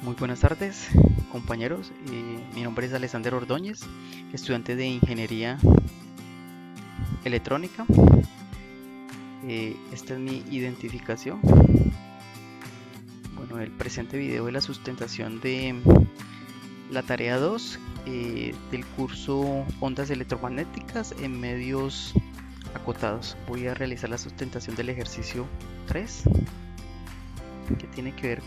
Muy buenas tardes, compañeros. Mi nombre es Alexander Ordóñez, estudiante de Ingeniería Electrónica. Esta es mi identificación. Bueno, el presente video es la sustentación de la tarea 2 del curso Ondas Electromagnéticas en Medios Acotados. Voy a realizar la sustentación del ejercicio 3, que tiene que ver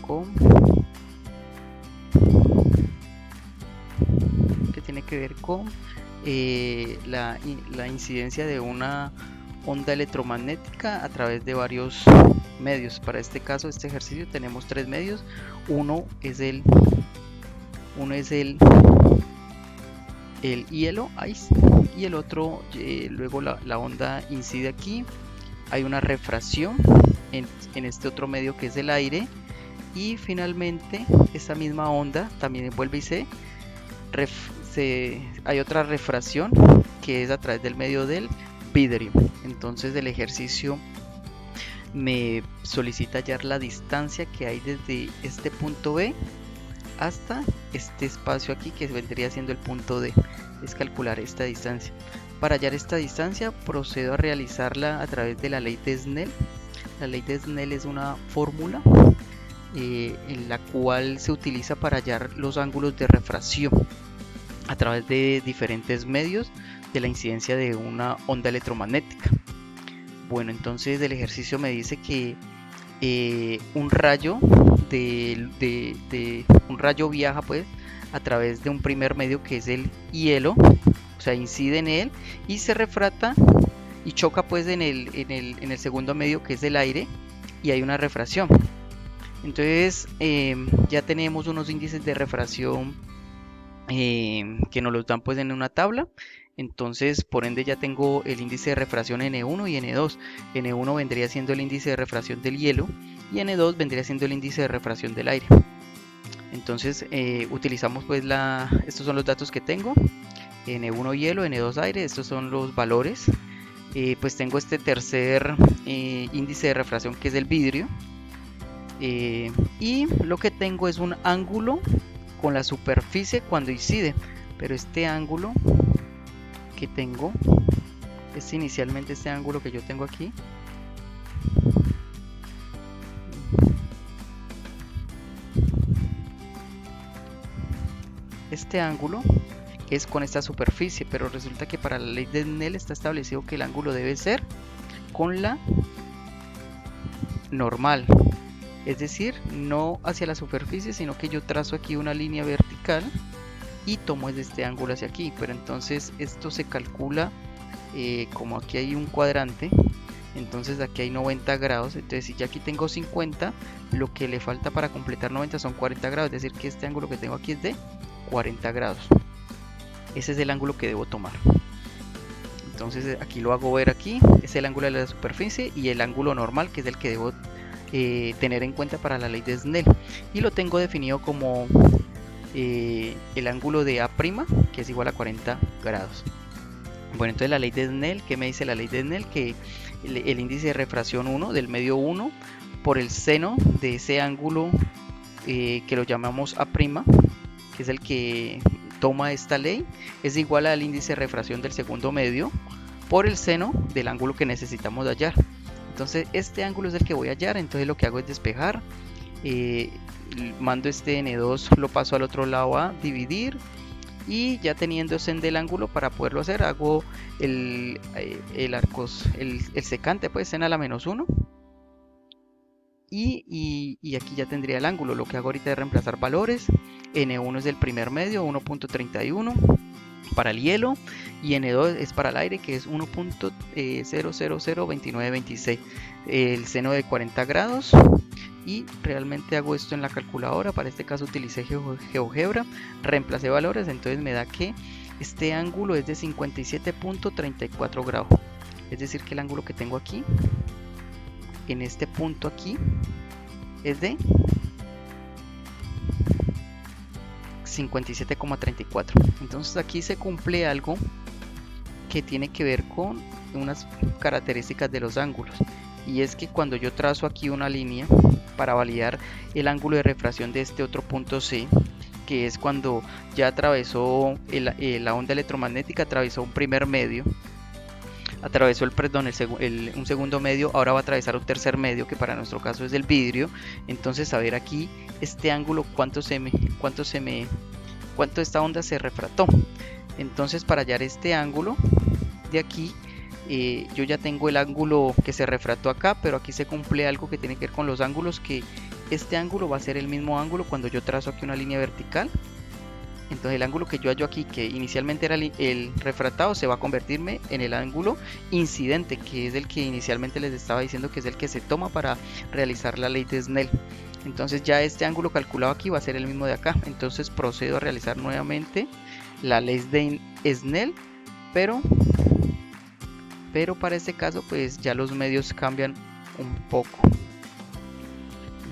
con la incidencia de una onda electromagnética a través de varios medios. Para este caso, este ejercicio, tenemos tres medios. Uno es el hielo, ice, y el otro, luego la onda incide aquí. Hay una refracción en este otro medio que es el aire, y finalmente esta misma onda también vuelve y hay otra refracción que es a través del medio del vidrio. Entonces el ejercicio me solicita hallar la distancia que hay desde este punto B hasta este espacio aquí, que vendría siendo el punto D. Es calcular esta distancia. Para hallar esta distancia procedo a realizarla a través de la ley de Snell. La ley de Snell es una fórmula en la cual se utiliza para hallar los ángulos de refracción a través de diferentes medios de la incidencia de una onda electromagnética. Bueno, entonces el ejercicio me dice que un rayo un rayo viaja pues a través de un primer medio que es el hielo, o sea, incide en él y se refracta y choca pues en el segundo medio que es el aire, y hay una refracción. Entonces ya tenemos unos índices de refracción que nos los dan pues en una tabla. Entonces por ende ya tengo el índice de refracción N1 y N2. N1 vendría siendo el índice de refracción del hielo y N2 vendría siendo el índice de refracción del aire. Entonces utilizamos pues estos son los datos que tengo: N1 hielo, N2 aire. Estos son los valores. Pues tengo este tercer índice de refracción que es el vidrio, y lo que tengo es un ángulo con la superficie cuando incide, pero este ángulo que tengo es inicialmente este ángulo que yo tengo aquí. Este ángulo es con esta superficie, pero resulta que para la ley de Snell está establecido que el ángulo debe ser con la normal, es decir, no hacia la superficie, sino que yo trazo aquí una línea vertical y tomo desde este ángulo hacia aquí. Pero entonces esto se calcula como aquí hay un cuadrante, entonces aquí hay 90 grados. Entonces si ya aquí tengo 50, lo que le falta para completar 90 son 40 grados, es decir que este ángulo que tengo aquí es de 40 grados. Ese es el ángulo que debo tomar. Entonces aquí lo hago ver, aquí es el ángulo de la superficie y el ángulo normal, que es el que debo tener en cuenta para la ley de Snell, y lo tengo definido como el ángulo de A', que es igual a 40 grados. Bueno, entonces la ley de Snell, ¿qué me dice la ley de Snell? Que el índice de refracción 1 del medio 1 por el seno de ese ángulo que lo llamamos A', que es el que toma esta ley, es igual al índice de refracción del segundo medio por el seno del ángulo que necesitamos hallar. Entonces este ángulo es el que voy a hallar. Entonces lo que hago es despejar, mando este N2, lo paso al otro lado a dividir, y ya teniendo sen del ángulo para poderlo hacer, hago el secante pues sen a la menos 1, y aquí ya tendría el ángulo. Lo que hago ahorita es reemplazar valores. N1 es del primer medio, 1.31 para el hielo, y N2 es para el aire, que es 1.0002926, el seno de 40 grados. Y realmente hago esto en la calculadora. Para este caso utilicé GeoGebra, reemplacé valores, entonces me da que este ángulo es de 57.34 grados. Es decir que el ángulo que tengo aquí, en este punto aquí, es de 57,34. Entonces aquí se cumple algo que tiene que ver con unas características de los ángulos, y es que cuando yo trazo aquí una línea para validar el ángulo de refracción de este otro punto C, que es cuando ya atravesó la onda electromagnética, atravesó un primer medio, atravesó un segundo medio, ahora va a atravesar un tercer medio, que para nuestro caso es el vidrio. Entonces, a ver aquí este ángulo, cuánto esta onda se refractó. Entonces, para hallar este ángulo de aquí, yo ya tengo el ángulo que se refractó acá, pero aquí se cumple algo que tiene que ver con los ángulos, que este ángulo va a ser el mismo ángulo cuando yo trazo aquí una línea vertical. Entonces el ángulo que yo hallo aquí, que inicialmente era el refractado, se va a convertirme en el ángulo incidente, que es el que inicialmente les estaba diciendo que es el que se toma para realizar la ley de Snell. Entonces ya este ángulo calculado aquí va a ser el mismo de acá. Entonces procedo a realizar nuevamente la ley de Snell, pero para este caso pues ya los medios cambian un poco.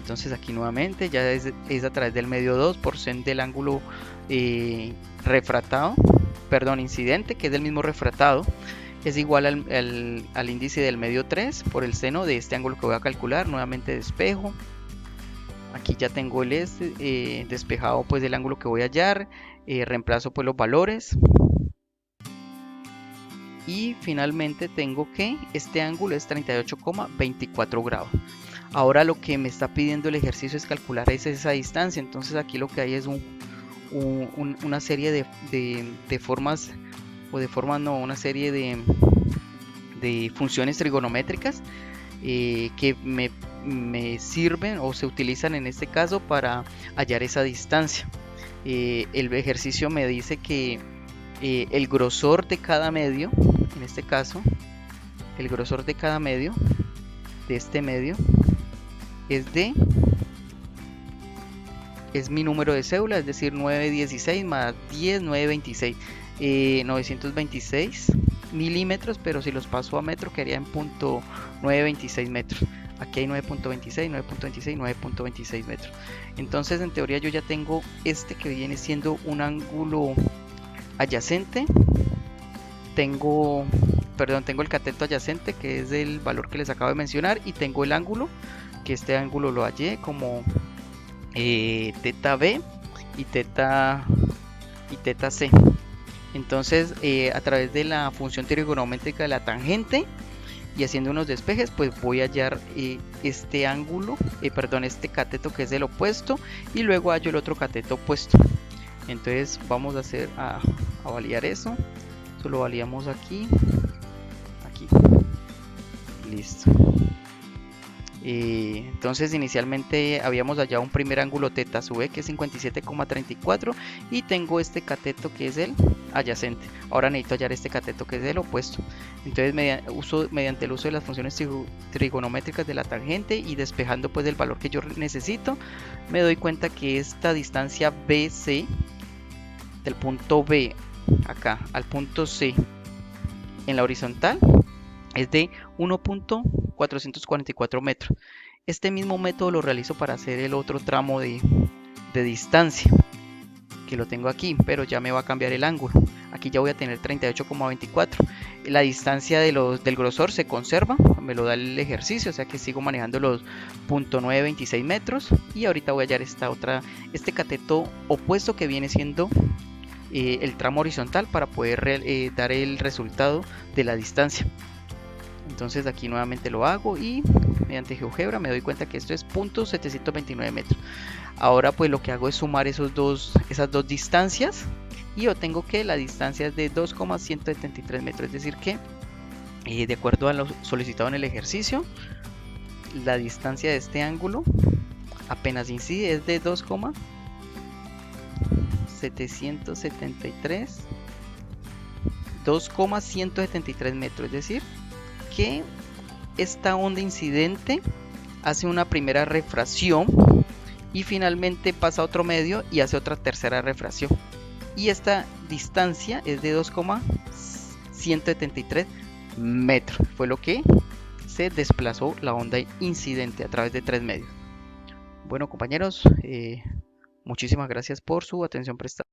Entonces aquí nuevamente ya es a través del medio 2 por sen del ángulo incidente, que es del mismo refractado, es igual al índice del medio 3 por el seno de este ángulo que voy a calcular. Nuevamente despejo. Aquí ya tengo el despejado pues del ángulo que voy a hallar. Reemplazo pues los valores. Y finalmente tengo que este ángulo es 38,24 grados. Ahora lo que me está pidiendo el ejercicio es calcular esa distancia. Entonces aquí lo que hay es una serie de formas, una serie de funciones trigonométricas que me sirven o se utilizan en este caso para hallar esa distancia. El ejercicio me dice que el grosor de cada medio, en este caso, el grosor de cada medio, de este medio, es mi número de cédula, es decir, 916 más 10, 926, 926 milímetros, pero si los paso a metro quedaría en punto 926 metros. Aquí hay 9.26, 9.26, 9.26 metros. Entonces, en teoría yo ya tengo este que viene siendo un ángulo adyacente. Tengo el cateto adyacente, que es el valor que les acabo de mencionar, y tengo el ángulo, que este ángulo lo hallé como teta B y teta C. Entonces, a través de la función trigonométrica de la tangente y haciendo unos despejes, pues voy a hallar este ángulo, este cateto que es el opuesto, y luego hallo el otro cateto opuesto. Entonces vamos a validar eso. Lo validamos aquí. Listo. Entonces inicialmente habíamos hallado un primer ángulo teta sub e, que es 57,34, y tengo este cateto que es el adyacente. Ahora necesito hallar este cateto que es el opuesto. Entonces mediante el uso de las funciones trigonométricas de la tangente y despejando pues el valor que yo necesito, me doy cuenta que esta distancia BC, del punto B acá al punto C en la horizontal, es de 1.444 metros. Este mismo método lo realizo para hacer el otro tramo de distancia, que lo tengo aquí, pero ya me va a cambiar el ángulo. Aquí ya voy a tener 38,24. La distancia del grosor se conserva, me lo da el ejercicio, o sea que sigo manejando los 0.926 metros. Y ahorita voy a hallar este cateto opuesto, que viene siendo el tramo horizontal, para poder dar el resultado de la distancia. Entonces aquí nuevamente lo hago y mediante GeoGebra me doy cuenta que esto es 0.729 metros. Ahora pues lo que hago es sumar esas dos distancias, y obtengo que la distancia es de 2,173 metros. Es decir que de acuerdo a lo solicitado en el ejercicio, la distancia de este ángulo apenas incide es de 2,173 metros. Es decir que esta onda incidente hace una primera refracción y finalmente pasa a otro medio y hace otra tercera refracción, y esta distancia es de 2,173 metros. Fue lo que se desplazó la onda incidente a través de 3 medios. Bueno, compañeros, muchísimas gracias por su atención prestada.